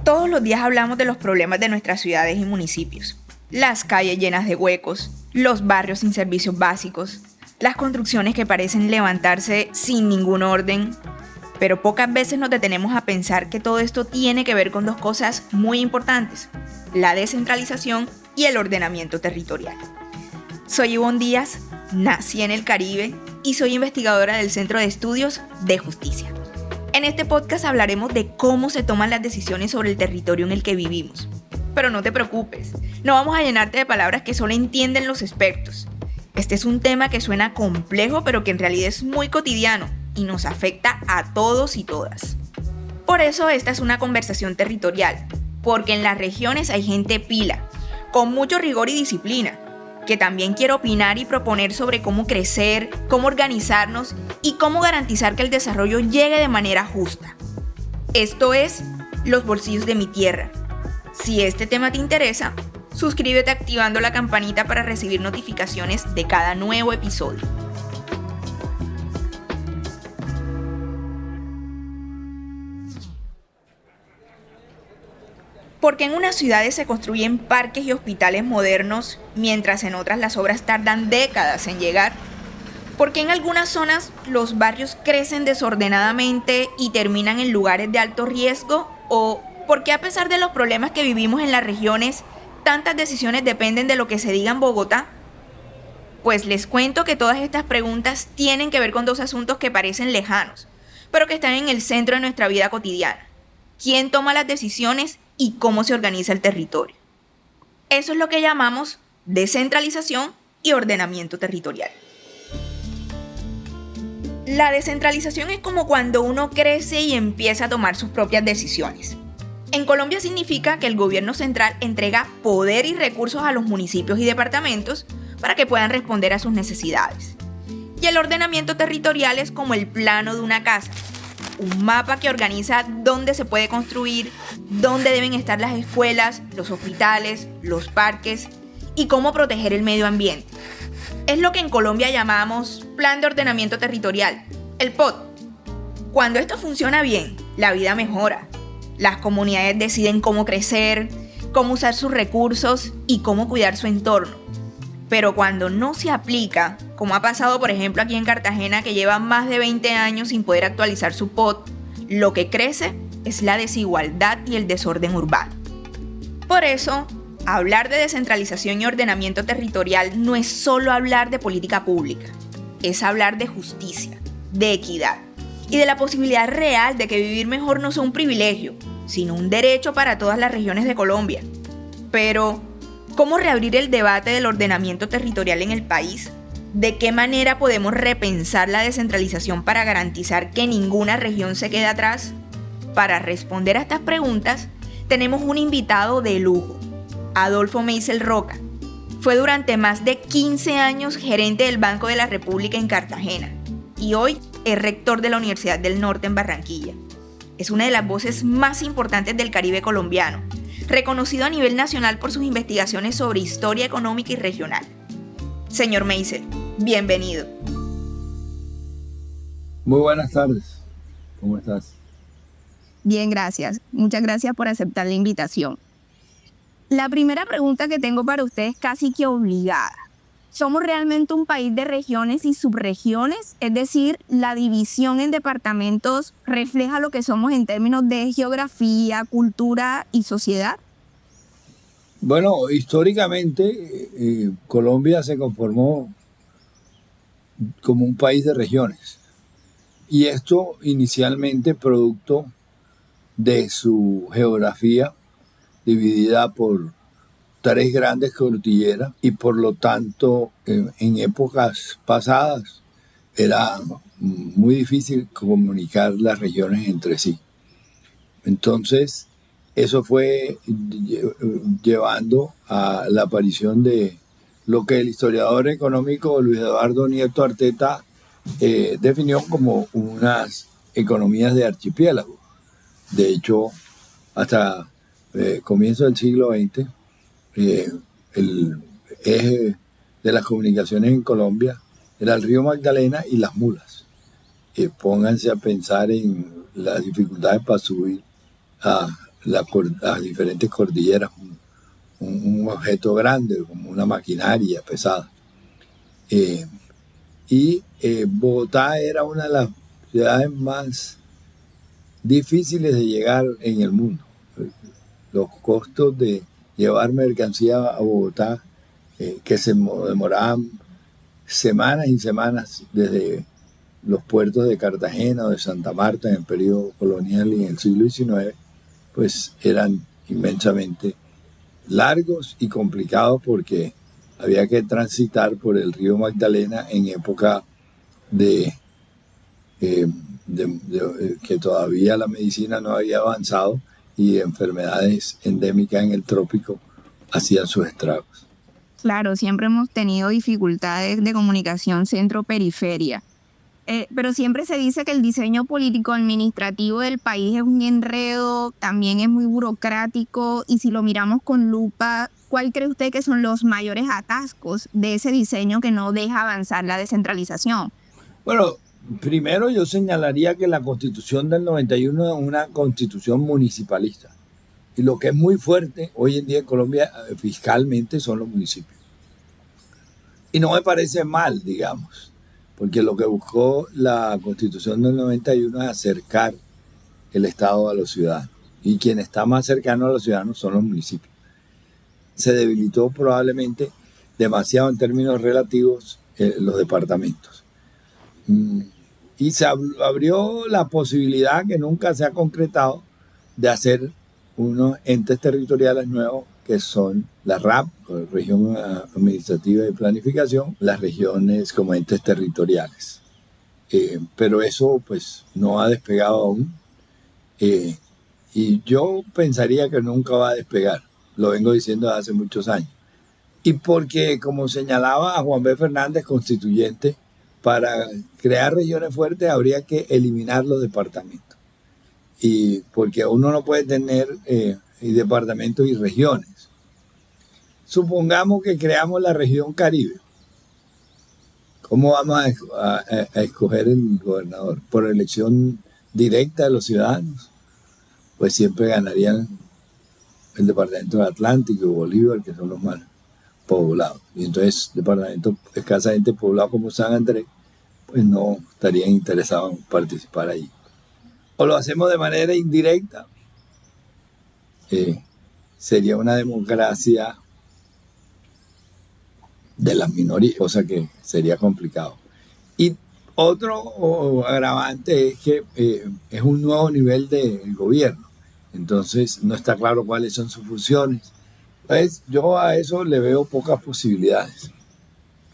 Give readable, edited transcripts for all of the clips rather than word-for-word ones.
Todos los días hablamos de los problemas de nuestras ciudades y municipios. Las calles llenas de huecos, los barrios sin servicios básicos, las construcciones que parecen levantarse sin ningún orden. Pero pocas veces nos detenemos a pensar que todo esto tiene que ver con dos cosas muy importantes: la descentralización y el ordenamiento territorial. Soy Ivonne Díaz, nací en el Caribe y soy investigadora del Centro de Estudios de Justicia. En este podcast hablaremos de cómo se toman las decisiones sobre el territorio en el que vivimos. Pero no te preocupes, no vamos a llenarte de palabras que solo entienden los expertos. Este es un tema que suena complejo, pero que en realidad es muy cotidiano y nos afecta a todos y todas. Por eso esta es una conversación territorial, porque en las regiones hay gente pila, con mucho rigor y disciplina, que también quiere opinar y proponer sobre cómo crecer, cómo organizarnos y cómo garantizar que el desarrollo llegue de manera justa. Esto es Los Bolsillos de mi Tierra. Si este tema te interesa, suscríbete activando la campanita para recibir notificaciones de cada nuevo episodio. Porque en unas ciudades se construyen parques y hospitales modernos, mientras en otras las obras tardan décadas en llegar. Porque en algunas zonas los barrios crecen desordenadamente y terminan en lugares de alto riesgo. O porque a pesar de los problemas que vivimos en las regiones, tantas decisiones dependen de lo que se diga en Bogotá. Pues les cuento que todas estas preguntas tienen que ver con dos asuntos que parecen lejanos, pero que están en el centro de nuestra vida cotidiana: ¿quién toma las decisiones y cómo se organiza el territorio? Eso es lo que llamamos descentralización y ordenamiento territorial. La descentralización es como cuando uno crece y empieza a tomar sus propias decisiones. En Colombia significa que el gobierno central entrega poder y recursos a los municipios y departamentos para que puedan responder a sus necesidades. Y el ordenamiento territorial es como el plano de una casa, un mapa que organiza dónde se puede construir, dónde deben estar las escuelas, los hospitales, los parques y cómo proteger el medio ambiente. Es lo que en Colombia llamamos Plan de Ordenamiento Territorial, el POT. Cuando esto funciona bien, la vida mejora. Las comunidades deciden cómo crecer, cómo usar sus recursos y cómo cuidar su entorno. Pero cuando no se aplica, como ha pasado por ejemplo aquí en Cartagena, que lleva más de 20 años sin poder actualizar su POT, lo que crece es la desigualdad y el desorden urbano. Por eso, hablar de descentralización y ordenamiento territorial no es solo hablar de política pública, es hablar de justicia, de equidad y de la posibilidad real de que vivir mejor no sea un privilegio, sino un derecho para todas las regiones de Colombia. Pero, ¿cómo reabrir el debate del ordenamiento territorial en el país? ¿De qué manera podemos repensar la descentralización para garantizar que ninguna región se quede atrás? Para responder a estas preguntas, tenemos un invitado de lujo, Adolfo Meisel Roca. Fue durante más de 15 años gerente del Banco de la República en Cartagena y hoy es rector de la Universidad del Norte en Barranquilla. Es una de las voces más importantes del Caribe colombiano, reconocido a nivel nacional por sus investigaciones sobre historia económica y regional. Señor Meisel, bienvenido. Muy buenas tardes. ¿Cómo estás? Bien, gracias. Muchas gracias por aceptar la invitación. La primera pregunta que tengo para usted es casi que obligada. ¿Somos realmente un país de regiones y subregiones? Es decir, ¿la división en departamentos refleja lo que somos en términos de geografía, cultura y sociedad? Bueno, históricamente Colombia se conformó como un país de regiones. Y esto inicialmente producto de su geografía dividida por 3 grandes cordilleras y por lo tanto en épocas pasadas era muy difícil comunicar las regiones entre sí. Entonces eso fue llevando a la aparición de lo que el historiador económico Luis Eduardo Nieto Arteta definió como unas economías de archipiélago. De hecho, hasta comienzo del siglo XX, el eje de las comunicaciones en Colombia era el río Magdalena y las mulas. Pónganse a pensar en las dificultades para subir a las diferentes cordilleras, un objeto grande, como una maquinaria pesada. Bogotá era una de las ciudades más difíciles de llegar en el mundo. Los costos de llevar mercancía a Bogotá, que se demoraban semanas y semanas desde los puertos de Cartagena o de Santa Marta en el periodo colonial y en el siglo XIX, pues eran inmensamente largos y complicados porque había que transitar por el río Magdalena en época de que todavía la medicina no había avanzado y enfermedades endémicas en el trópico hacían sus estragos. Claro, siempre hemos tenido dificultades de comunicación centro-periferia. Pero siempre se dice que el diseño político-administrativo del país es un enredo, también es muy burocrático, y si lo miramos con lupa, ¿cuál cree usted que son los mayores atascos de ese diseño que no deja avanzar la descentralización? Bueno, primero yo señalaría que la Constitución del 91 es una constitución municipalista. Y lo que es muy fuerte hoy en día en Colombia fiscalmente son los municipios. Y no me parece mal, digamos, porque lo que buscó la Constitución del 91 es acercar el Estado a los ciudadanos. Y quien está más cercano a los ciudadanos son los municipios. Se debilitó probablemente demasiado en términos relativos los departamentos. Y se abrió la posibilidad, que nunca se ha concretado, de hacer unos entes territoriales nuevos que son la RAP, Región Administrativa de Planificación, las regiones como entes territoriales. Pero eso pues no ha despegado aún, y yo pensaría que nunca va a despegar, lo vengo diciendo desde hace muchos años. Y porque, como señalaba Juan B. Fernández, constituyente, para crear regiones fuertes habría que eliminar los departamentos. Y porque uno no puede tener departamentos y regiones. Supongamos que creamos la región Caribe. ¿Cómo vamos a escoger el gobernador? ¿Por elección directa de los ciudadanos? Pues siempre ganarían el departamento del Atlántico y Bolívar, que son los más poblados. Y entonces departamentos escasamente poblados como San Andrés, pues no estarían interesados en participar allí. O lo hacemos de manera indirecta, sería una democracia de las minorías, cosa que sería complicado. Y otro agravante es que es un nuevo nivel de gobierno, entonces no está claro cuáles son sus funciones. Entonces yo a eso le veo pocas posibilidades.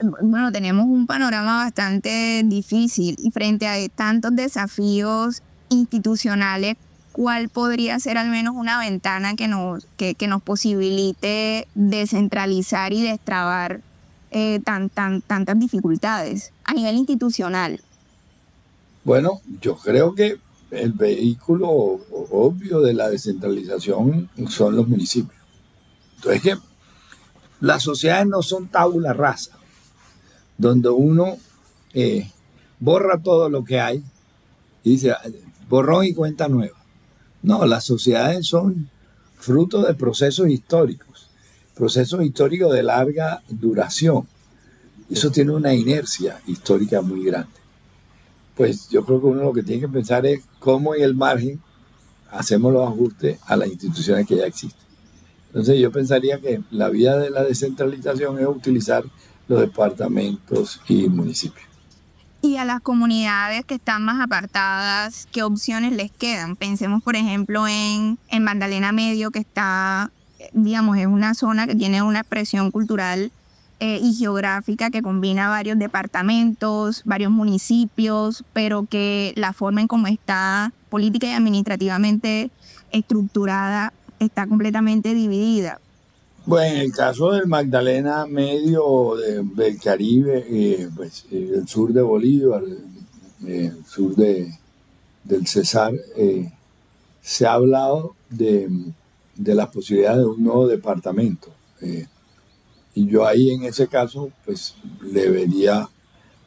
Bueno, tenemos un panorama bastante difícil y frente a tantos desafíos institucionales, ¿cuál podría ser al menos una ventana que nos posibilite descentralizar y destrabar tantas dificultades a nivel institucional? Bueno, yo creo que el vehículo obvio de la descentralización son los municipios. Entonces, que las sociedades no son tabula rasa, donde uno borra todo lo que hay y dice borrón y cuenta nueva. No, las sociedades son fruto de procesos históricos de larga duración. Eso tiene una inercia histórica muy grande. Pues yo creo que uno lo que tiene que pensar es cómo en el margen hacemos los ajustes a las instituciones que ya existen. Entonces yo pensaría que la vía de la descentralización es utilizar los departamentos y municipios. Y a las comunidades que están más apartadas, ¿qué opciones les quedan? Pensemos, por ejemplo, en Magdalena Medio, que está, digamos, es una zona que tiene una expresión cultural y geográfica que combina varios departamentos, varios municipios, pero que la forma en cómo está política y administrativamente estructurada está completamente dividida. Bueno, en el caso del Magdalena Medio, del Caribe, pues, el sur de Bolívar, el sur del Cesar, se ha hablado de las posibilidades de un nuevo departamento. Y yo ahí en ese caso, pues le vería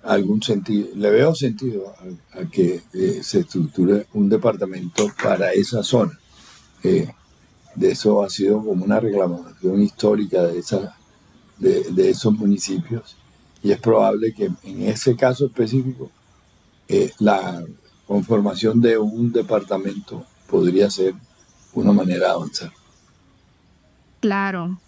algún sentido, le veo sentido a que se estructure un departamento para esa zona. De eso ha sido como una reclamación histórica de esos municipios, y es probable que en ese caso específico la conformación de un departamento podría ser una manera de avanzar. Claro.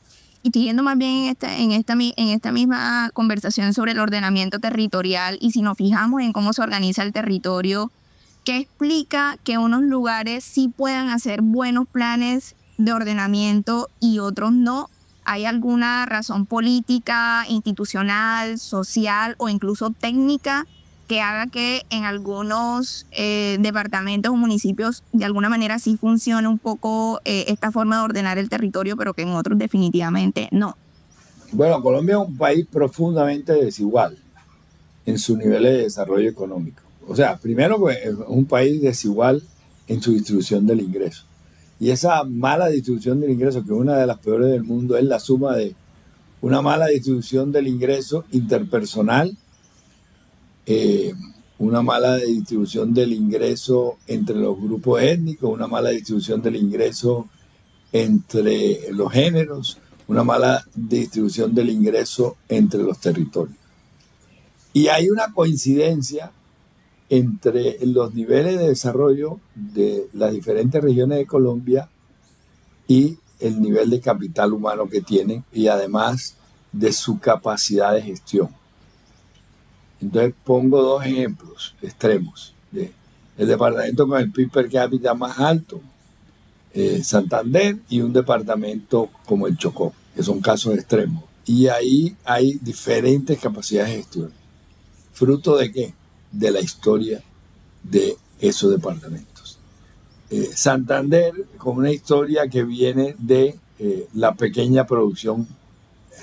Y siguiendo más bien en esta misma conversación sobre el ordenamiento territorial, y si nos fijamos en cómo se organiza el territorio, ¿qué explica que unos lugares sí puedan hacer buenos planes de ordenamiento y otros no? ¿Hay alguna razón política, institucional, social o incluso técnica que haga que en algunos departamentos o municipios de alguna manera sí funcione un poco esta forma de ordenar el territorio, pero que en otros definitivamente no? Bueno, Colombia es un país profundamente desigual en sus niveles de desarrollo económico. O sea, primero pues, es un país desigual en su distribución del ingreso. Y esa mala distribución del ingreso, que es una de las peores del mundo, es la suma de una mala distribución del ingreso interpersonal, una mala distribución del ingreso entre los grupos étnicos, una mala distribución del ingreso entre los géneros, una mala distribución del ingreso entre los territorios. Y hay una coincidencia entre los niveles de desarrollo de las diferentes regiones de Colombia y el nivel de capital humano que tienen, y además de su capacidad de gestión. Entonces pongo dos ejemplos extremos. El departamento con el PIB per cápita más alto, Santander, y un departamento como el Chocó, que son casos extremos. Y ahí hay diferentes capacidades de gestión. ¿Fruto de qué? De la historia de esos departamentos. Santander, con una historia que viene de la pequeña producción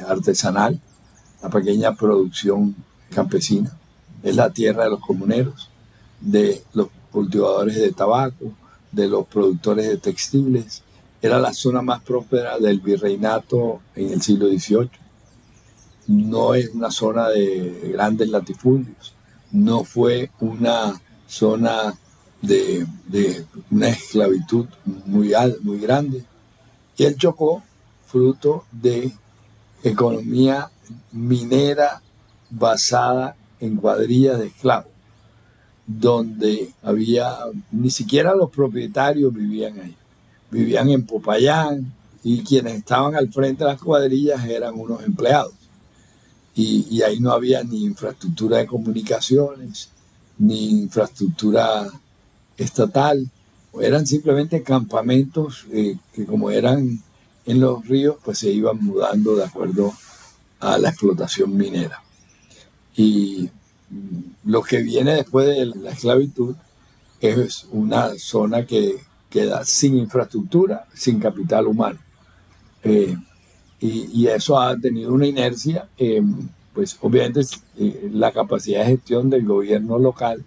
artesanal, la pequeña producción campesina, es la tierra de los comuneros, de los cultivadores de tabaco, de los productores de textiles. Era la zona más próspera del virreinato en el siglo XVIII. No es una zona de grandes latifundios, no fue una zona de una esclavitud muy grande. Y el Chocó, fruto de economía minera basada en cuadrillas de esclavos, donde ni siquiera los propietarios vivían ahí, vivían en Popayán, y quienes estaban al frente de las cuadrillas eran unos empleados. Y ahí no había ni infraestructura de comunicaciones, ni infraestructura estatal. Eran simplemente campamentos que, como eran en los ríos, pues se iban mudando de acuerdo a la explotación minera. Y lo que viene después de la esclavitud es una zona que queda sin infraestructura, sin capital humano. Y eso ha tenido una inercia, pues obviamente la capacidad de gestión del gobierno local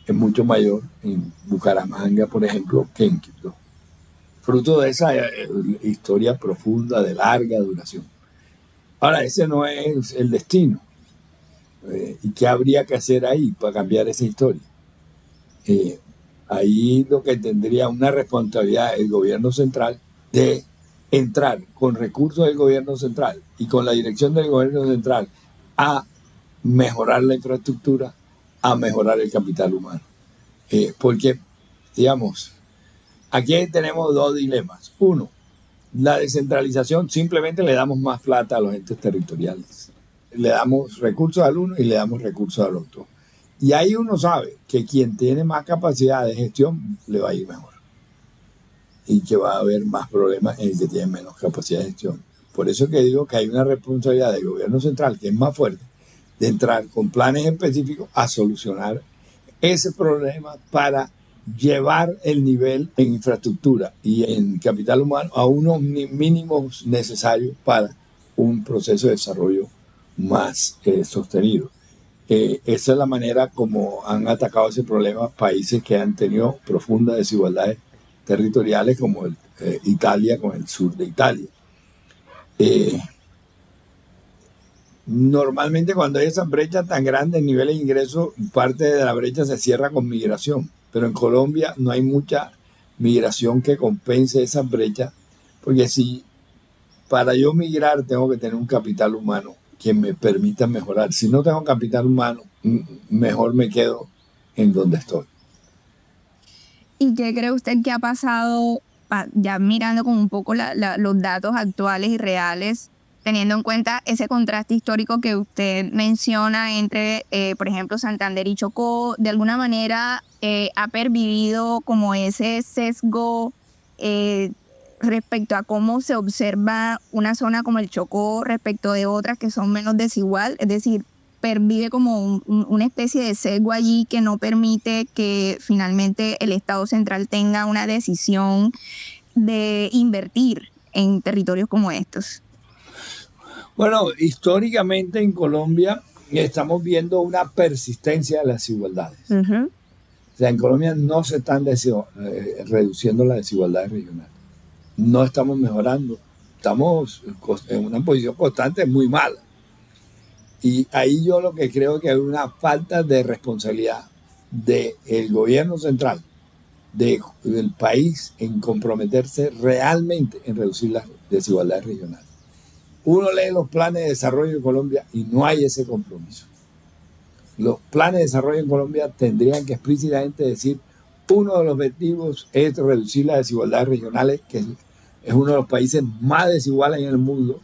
es mucho mayor en Bucaramanga, por ejemplo, que en Quibdó. Fruto de esa historia profunda, de larga duración. Ahora, ese no es el destino. ¿Y qué habría que hacer ahí para cambiar esa historia? Ahí lo que tendría una responsabilidad el gobierno central de entrar con recursos del gobierno central y con la dirección del gobierno central a mejorar la infraestructura, a mejorar el capital humano. Porque, digamos, aquí tenemos dos dilemas. Uno, la descentralización, simplemente le damos más plata a los entes territoriales. Le damos recursos al uno y le damos recursos al otro. Y ahí uno sabe que quien tiene más capacidad de gestión le va a ir mejor. Y que va a haber más problemas en el que tiene menos capacidad de gestión. Por eso que digo que hay una responsabilidad del gobierno central que es más fuerte de entrar con planes específicos a solucionar ese problema para llevar el nivel en infraestructura y en capital humano a unos mínimos necesarios para un proceso de desarrollo más sostenido. Esa es la manera como han atacado ese problema países que han tenido profundas desigualdades territoriales, como Italia con el sur de Italia. Normalmente cuando hay esas brechas tan grandes en niveles de ingresos, parte de la brecha se cierra con migración, pero en Colombia no hay mucha migración que compense esas brechas, Porque si para yo migrar tengo que tener un capital humano que me permita mejorar. Si no tengo capital humano, mejor me quedo en donde estoy. ¿Y qué cree usted que ha pasado, ya mirando con un poco los datos actuales y reales, teniendo en cuenta ese contraste histórico que usted menciona entre, por ejemplo, Santander y Chocó? De alguna manera ha pervivido como ese sesgo respecto a cómo se observa una zona como el Chocó respecto de otras que son menos desigual, es decir, pervive como una especie de sesgo allí que no permite que finalmente el Estado central tenga una decisión de invertir en territorios como estos. Bueno, históricamente en Colombia estamos viendo una persistencia de las desigualdades. Uh-huh. O sea, en Colombia no se están reduciendo las desigualdades regionales. No estamos mejorando. Estamos en una posición constante muy mala. Y ahí yo lo que creo que hay una falta de responsabilidad del gobierno central, del país, en comprometerse realmente en reducir las desigualdades regionales. Uno lee los planes de desarrollo de Colombia y no hay ese compromiso. Los planes de desarrollo en Colombia tendrían que explícitamente decir: uno de los objetivos es reducir las desigualdades regionales, que es uno de los países más desiguales en el mundo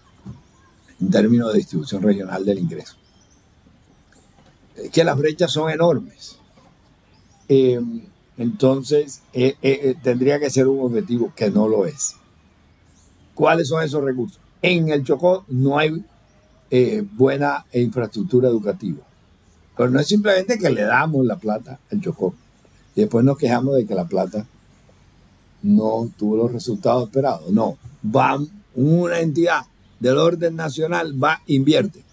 en términos de distribución regional del ingreso. Es que las brechas son enormes. Entonces, tendría que ser un objetivo que no lo es. ¿Cuáles son esos recursos? En el Chocó no hay buena infraestructura educativa. Pero no es simplemente que le damos la plata al Chocó y después nos quejamos de que la plata no tuvo los resultados esperados. No, una entidad del orden nacional invierte.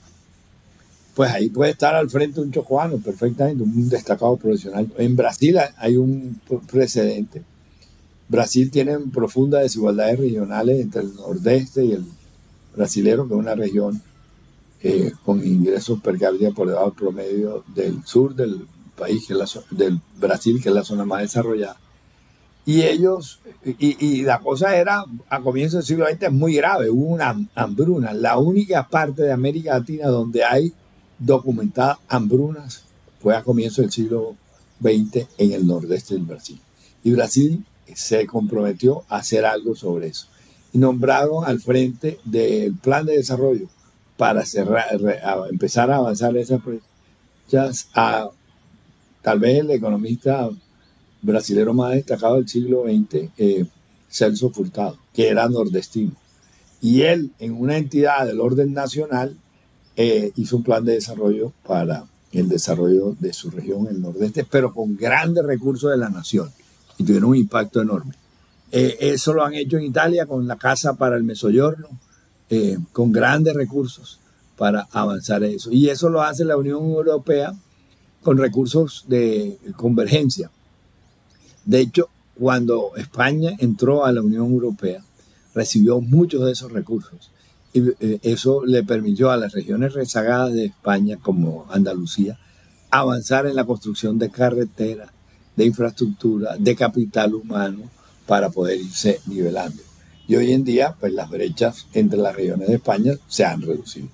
Pues ahí puede estar al frente un chocoano perfectamente, un destacado profesional. En Brasil hay un precedente. Brasil tiene profundas desigualdades regionales entre el nordeste y el brasilero, que es una región con ingresos per cápita por debajo del promedio del sur del país, del Brasil, que es la zona más desarrollada. Y ellos, y la cosa era, a comienzos del siglo XX, muy grave. Hubo una hambruna. La única parte de América Latina donde hay documentadas hambrunas fue a comienzos del siglo XX en el nordeste del Brasil. Y Brasil se comprometió a hacer algo sobre eso. Y nombraron al frente del plan de desarrollo para empezar a avanzar esas brechas a tal vez el economista brasilero más destacado del siglo XX, Celso Furtado, que era nordestino. Y él, en una entidad del orden nacional, hizo un plan de desarrollo para el desarrollo de su región, el nordeste, pero con grandes recursos de la nación. Y tuvieron un impacto enorme. Eso lo han hecho en Italia con la Casa para el Mezzogiorno, con grandes recursos para avanzar eso. Y eso lo hace la Unión Europea con recursos de convergencia. De hecho, cuando España entró a la Unión Europea, recibió muchos de esos recursos. Y eso le permitió a las regiones rezagadas de España, como Andalucía, avanzar en la construcción de carreteras, de infraestructura, de capital humano, para poder irse nivelando. Y hoy en día, pues las brechas entre las regiones de España se han reducido.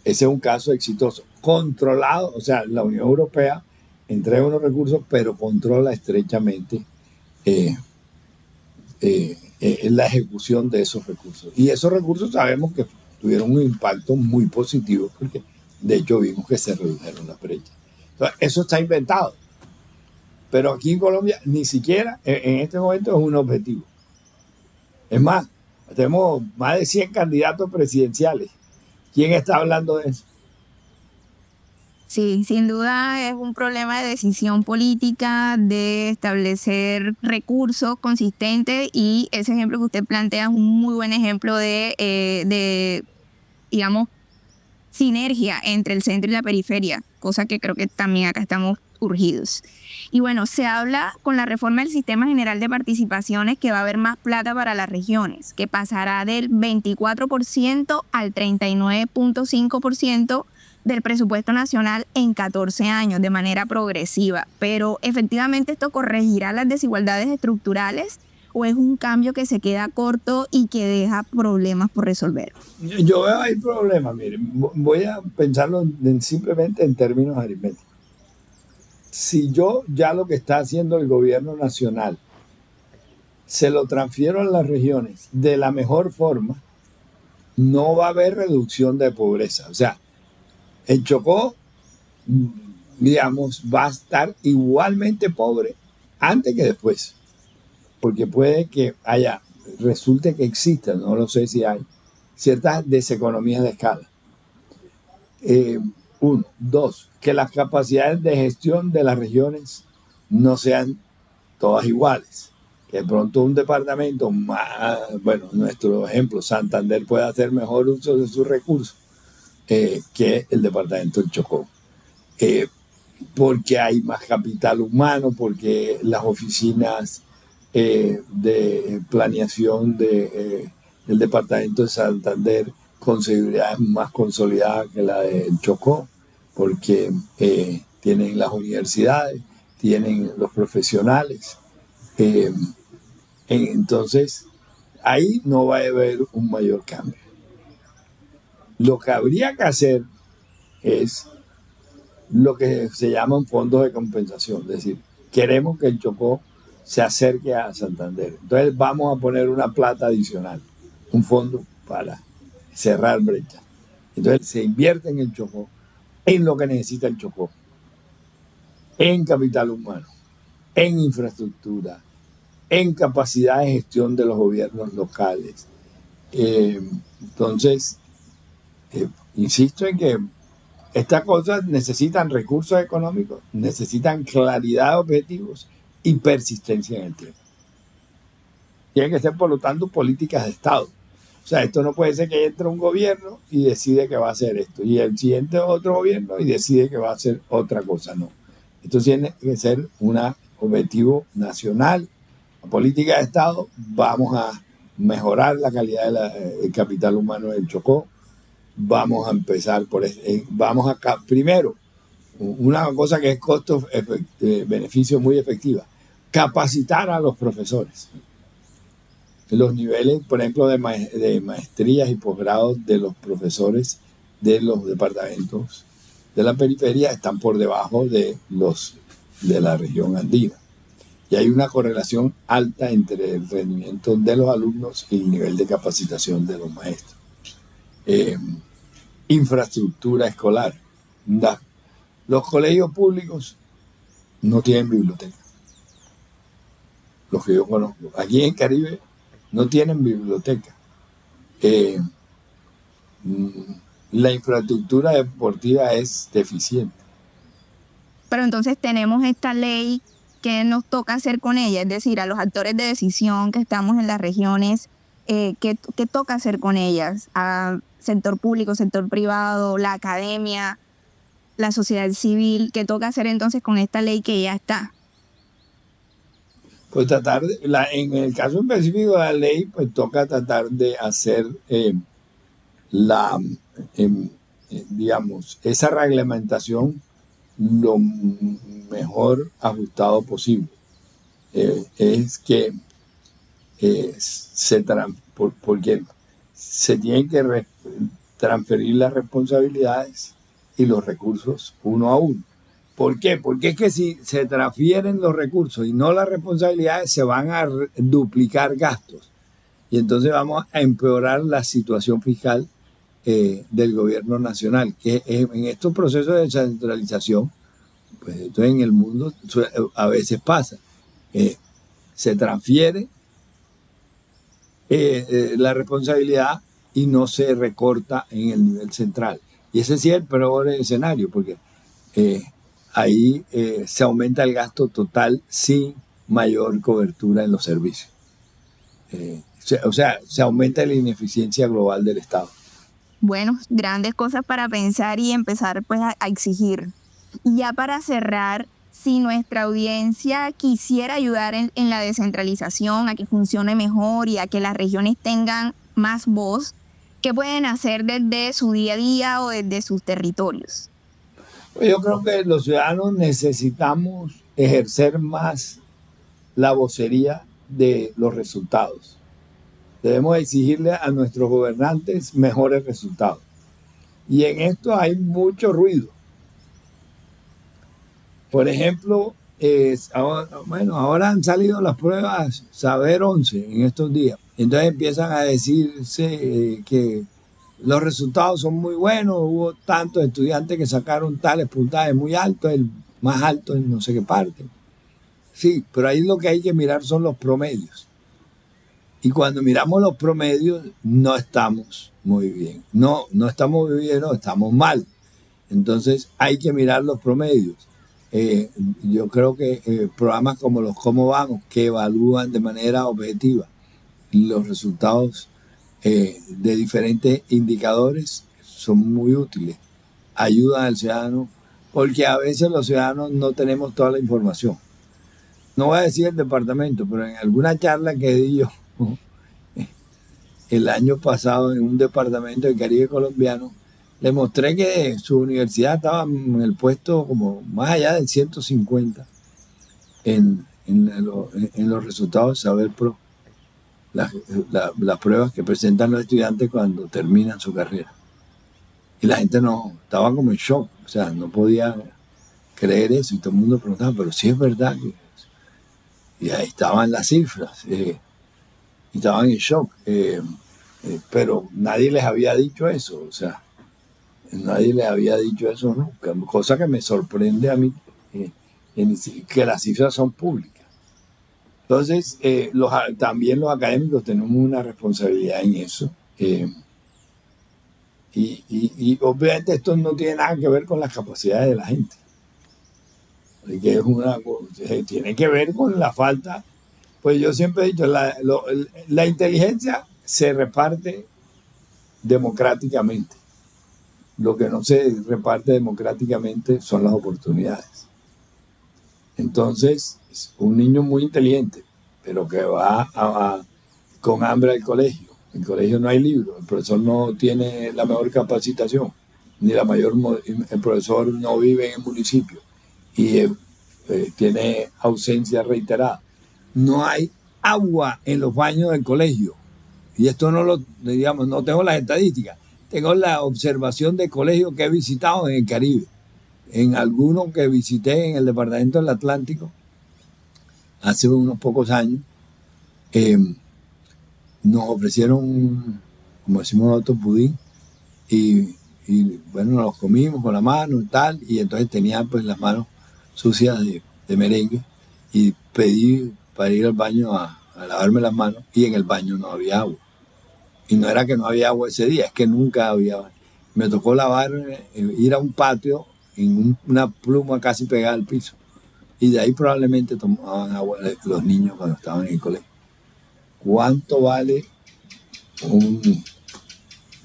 Ese es un caso exitoso, controlado. O sea, la Unión Europea entrega unos recursos, pero controla estrechamente la ejecución de esos recursos. Y esos recursos sabemos que tuvieron un impacto muy positivo, porque de hecho vimos que se redujeron las brechas. Entonces, eso está inventado. Pero aquí en Colombia ni siquiera en este momento es un objetivo. Es más, tenemos más de 100 candidatos presidenciales. ¿Quién está hablando de eso? Sí, sin duda es un problema de decisión política, de establecer recursos consistentes, y ese ejemplo que usted plantea es un muy buen ejemplo de digamos, sinergia entre el centro y la periferia, cosa que creo que también acá estamos urgidos. Y bueno, se habla con la reforma del Sistema General de Participaciones que va a haber más plata para las regiones, que pasará del 24% al 39.5% del presupuesto nacional en 14 años, de manera progresiva. Pero efectivamente esto corregirá las desigualdades estructurales, o es un cambio que se queda corto y que deja problemas por resolver? Yo veo ahí problemas, miren, voy a pensarlo simplemente en términos aritméticos. Si yo ya lo que está haciendo el gobierno nacional se lo transfiero a las regiones de la mejor forma, no va a haber reducción de pobreza. O sea, el Chocó, digamos, va a estar igualmente pobre antes que después. Porque puede que resulte que existan, no lo sé si hay, ciertas deseconomías de escala. Uno. Dos, que las capacidades de gestión de las regiones no sean todas iguales. Que de pronto un departamento más, bueno, nuestro ejemplo, Santander puede hacer mejor uso de sus recursos que el departamento del Chocó. Porque hay más capital humano, porque las oficinas de planeación del departamento de Santander con seguridad es más consolidada que la del Chocó, porque tienen las universidades, tienen los profesionales. Entonces, ahí no va a haber un mayor cambio. Lo que habría que hacer es lo que se llaman fondos de compensación, es decir, queremos que el Chocó se acerque a Santander. Entonces vamos a poner una plata adicional, un fondo para cerrar brechas. Entonces se invierte en el Chocó, en lo que necesita el Chocó, en capital humano, en infraestructura, en capacidad de gestión de los gobiernos locales. Entonces, insisto en que estas cosas necesitan recursos económicos, necesitan claridad de objetivos y persistencia en el tiempo. Tienen que ser, por lo tanto, políticas de Estado. O sea, esto no puede ser que entre un gobierno y decide que va a hacer esto, y el siguiente otro gobierno y decide que va a hacer otra cosa. No. Esto tiene que ser un objetivo nacional, la política de Estado. Vamos a mejorar la calidad del capital humano del Chocó. Vamos a empezar por vamos a primero, una cosa que es costo-beneficio muy efectiva, capacitar a los profesores. Los niveles, por ejemplo, de maestrías y posgrados de los profesores de los departamentos de la periferia están por debajo de los de la región andina. Y hay una correlación alta entre el rendimiento de los alumnos y el nivel de capacitación de los maestros. Infraestructura escolar. Los colegios públicos no tienen biblioteca. Los que yo conozco. Aquí en Caribe no tienen biblioteca. La infraestructura deportiva es deficiente. Pero entonces tenemos esta ley que nos toca hacer con ella, es decir, a los actores de decisión que estamos en las regiones, ¿qué toca hacer con ellas? A sector público, sector privado, la academia, la sociedad civil, ¿qué toca hacer entonces con esta ley que ya está? Pues en el caso específico de la ley, pues toca tratar de hacer digamos, esa reglamentación lo mejor ajustado posible. Es que porque se tienen que transferir las responsabilidades y los recursos uno a uno. ¿Por qué? Porque es que si se transfieren los recursos y no las responsabilidades, se van a duplicar gastos. Y entonces vamos a empeorar la situación fiscal del gobierno nacional, que en estos procesos de descentralización, pues esto en el mundo a veces pasa. Se transfiere la responsabilidad y no se recorta en el nivel central. Y ese sí es el peor escenario, porque ahí se aumenta el gasto total sin mayor cobertura en los servicios. O sea, se aumenta la ineficiencia global del Estado. Bueno, grandes cosas para pensar y empezar pues a exigir. Y ya para cerrar, si nuestra audiencia quisiera ayudar en la descentralización, a que funcione mejor y a que las regiones tengan más voz, ¿qué pueden hacer desde su día a día o desde sus territorios? Pues yo creo que los ciudadanos necesitamos ejercer más la vocería de los resultados. Debemos exigirle a nuestros gobernantes mejores resultados. Y en esto hay mucho ruido. Por ejemplo, ahora han salido las pruebas Saber 11 en estos días. Entonces empiezan a decirse que los resultados son muy buenos. Hubo tantos estudiantes que sacaron tales puntajes muy altos, el más alto en no sé qué parte. Sí, pero ahí lo que hay que mirar son los promedios. Y cuando miramos los promedios, no estamos muy bien. No estamos muy bien, no, estamos mal. Entonces hay que mirar los promedios. Yo creo que programas como los Cómo Vamos, que evalúan de manera objetiva los resultados de diferentes indicadores, son muy útiles. Ayudan al ciudadano, porque a veces los ciudadanos no tenemos toda la información. No voy a decir el departamento, pero en alguna charla que di yo el año pasado en un departamento del Caribe colombiano, le mostré que su universidad estaba en el puesto como más allá del 150 en los resultados de Saber Pro, las pruebas que presentan los estudiantes cuando terminan su carrera. Y la gente no estaba como en shock, o sea, no podía creer eso, y todo el mundo preguntaba, pero sí es verdad que... Y ahí estaban las cifras, y estaban en shock, pero nadie les había dicho eso, o sea, nadie les había dicho eso nunca, cosa que me sorprende a mí, que las cifras son públicas. Entonces, también los académicos tenemos una responsabilidad en eso, y obviamente esto no tiene nada que ver con las capacidades de la gente. Que tiene que ver con la falta. Pues yo siempre he dicho, la inteligencia se reparte democráticamente. Lo que no se reparte democráticamente son las oportunidades. Entonces, un niño muy inteligente, pero que va con hambre al colegio. En el colegio no hay libros, el profesor no tiene la mejor capacitación, el profesor no vive en el municipio y tiene ausencia reiterada. No hay agua en los baños del colegio. Y esto no tengo las estadísticas, tengo la observación de colegios que he visitado en el Caribe. En algunos que visité en el departamento del Atlántico hace unos pocos años, nos ofrecieron, como decimos nosotros, pudín, y bueno, nos los comimos con la mano y tal, y entonces tenían pues las manos sucias de merengue, y pedí para ir al baño a lavarme las manos, y en el baño no había agua. Y no era que no había agua ese día, es que nunca había agua. Me tocó ir a un patio en una pluma casi pegada al piso, y de ahí probablemente tomaban agua los niños cuando estaban en el colegio. ¿Cuánto vale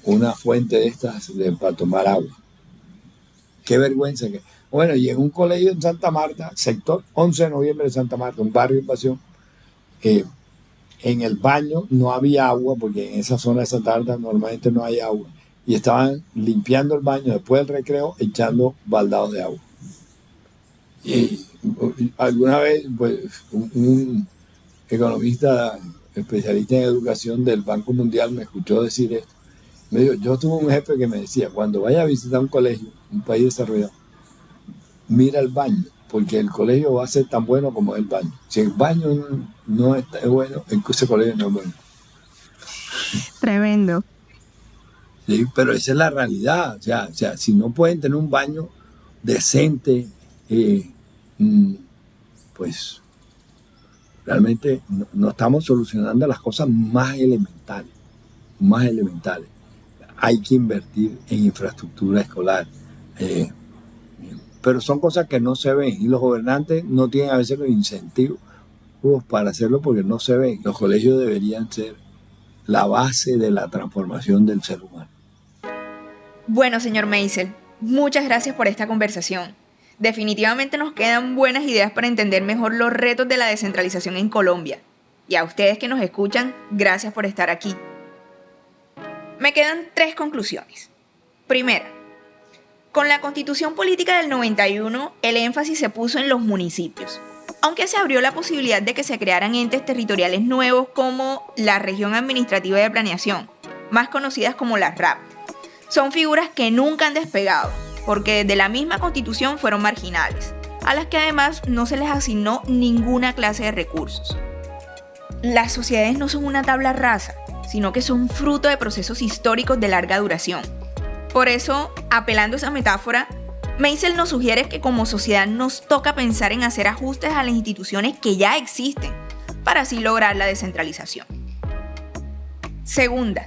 una fuente de estas para tomar agua? Qué vergüenza que... Bueno, y en un colegio en Santa Marta, sector 11 de noviembre de Santa Marta, un barrio de Invasión, en el baño no había agua, porque en esa zona de Santa Marta normalmente no hay agua, y estaban limpiando el baño después del recreo, echando baldados de agua. Y alguna vez, pues, un economista especialista en educación del Banco Mundial me escuchó decir esto. Me dijo, yo tuve un jefe que me decía, cuando vaya a visitar un colegio, un país desarrollado, mira el baño, porque el colegio va a ser tan bueno como el baño. Si el baño no está bueno, ese colegio no es bueno. Tremendo. Sí, pero esa es la realidad. O sea, si no pueden tener un baño decente, pues realmente no estamos solucionando las cosas más elementales. Hay que invertir en infraestructura escolar. Pero son cosas que no se ven, y los gobernantes no tienen a veces los incentivos para hacerlo porque no se ven. Los colegios deberían ser la base de la transformación del ser humano. Bueno, señor Meisel, muchas gracias por esta conversación. Definitivamente nos quedan buenas ideas para entender mejor los retos de la descentralización en Colombia. Y a ustedes que nos escuchan, gracias por estar aquí. Me quedan 3 conclusiones. Primera, con la Constitución Política del 91, el énfasis se puso en los municipios. aunque se abrió la posibilidad de que se crearan entes territoriales nuevos como la Región Administrativa de Planeación, más conocidas como las RAP. Son figuras que nunca han despegado, porque desde la misma Constitución fueron marginales, a las que además no se les asignó ninguna clase de recursos. Las sociedades no son una tabla rasa, sino que son fruto de procesos históricos de larga duración. Por eso, apelando a esa metáfora, Meisel nos sugiere que como sociedad nos toca pensar en hacer ajustes a las instituciones que ya existen, para así lograr la descentralización. Segunda,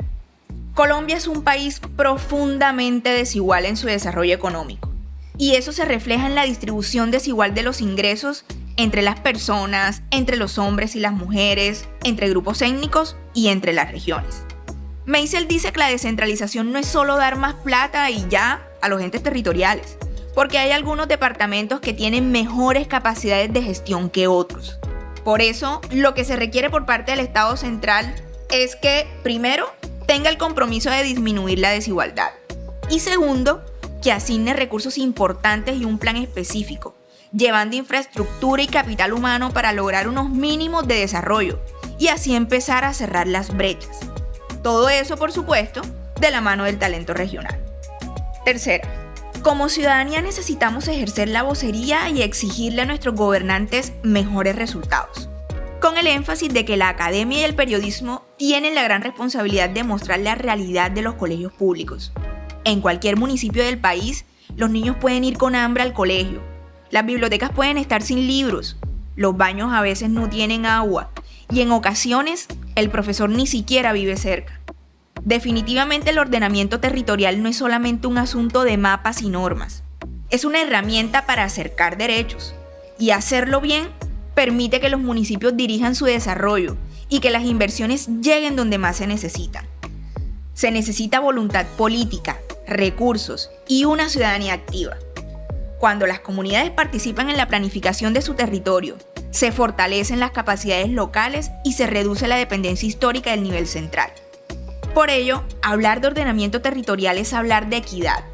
Colombia es un país profundamente desigual en su desarrollo económico, y eso se refleja en la distribución desigual de los ingresos entre las personas, entre los hombres y las mujeres, entre grupos étnicos y entre las regiones. Meisel dice que la descentralización no es solo dar más plata y ya a los entes territoriales, porque hay algunos departamentos que tienen mejores capacidades de gestión que otros. Por eso, lo que se requiere por parte del Estado central es que, primero, tenga el compromiso de disminuir la desigualdad, y segundo, que asigne recursos importantes y un plan específico, llevando infraestructura y capital humano para lograr unos mínimos de desarrollo y así empezar a cerrar las brechas. Todo eso, por supuesto, de la mano del talento regional. Tercera, como ciudadanía necesitamos ejercer la vocería y exigirle a nuestros gobernantes mejores resultados, con el énfasis de que la academia y el periodismo tienen la gran responsabilidad de mostrar la realidad de los colegios públicos. En cualquier municipio del país, los niños pueden ir con hambre al colegio, las bibliotecas pueden estar sin libros, los baños a veces no tienen agua y en ocasiones el profesor ni siquiera vive cerca. Definitivamente el ordenamiento territorial no es solamente un asunto de mapas y normas, es una herramienta para acercar derechos y hacerlo bien permite que los municipios dirijan su desarrollo y que las inversiones lleguen donde más se necesitan. Se necesita voluntad política, recursos y una ciudadanía activa. Cuando las comunidades participan en la planificación de su territorio, se fortalecen las capacidades locales y se reduce la dependencia histórica del nivel central. Por ello, hablar de ordenamiento territorial es hablar de equidad,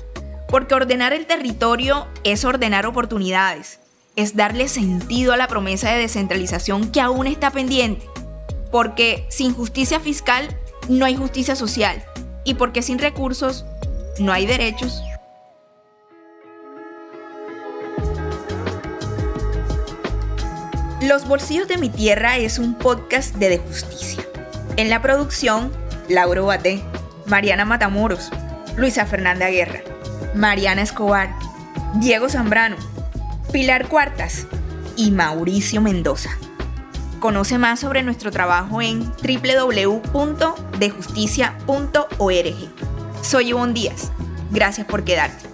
porque ordenar el territorio es ordenar oportunidades, es darle sentido a la promesa de descentralización que aún está pendiente, porque sin justicia fiscal no hay justicia social, y porque sin recursos no hay derechos. Los Bolsillos de mi Tierra es un podcast de Justicia. En la producción, Lauro Baté, Mariana Matamoros, Luisa Fernanda Guerra, Mariana Escobar, Diego Zambrano, Pilar Cuartas y Mauricio Mendoza. Conoce más sobre nuestro trabajo en www.dejusticia.org. Soy Ivonne Díaz. Gracias por quedarte.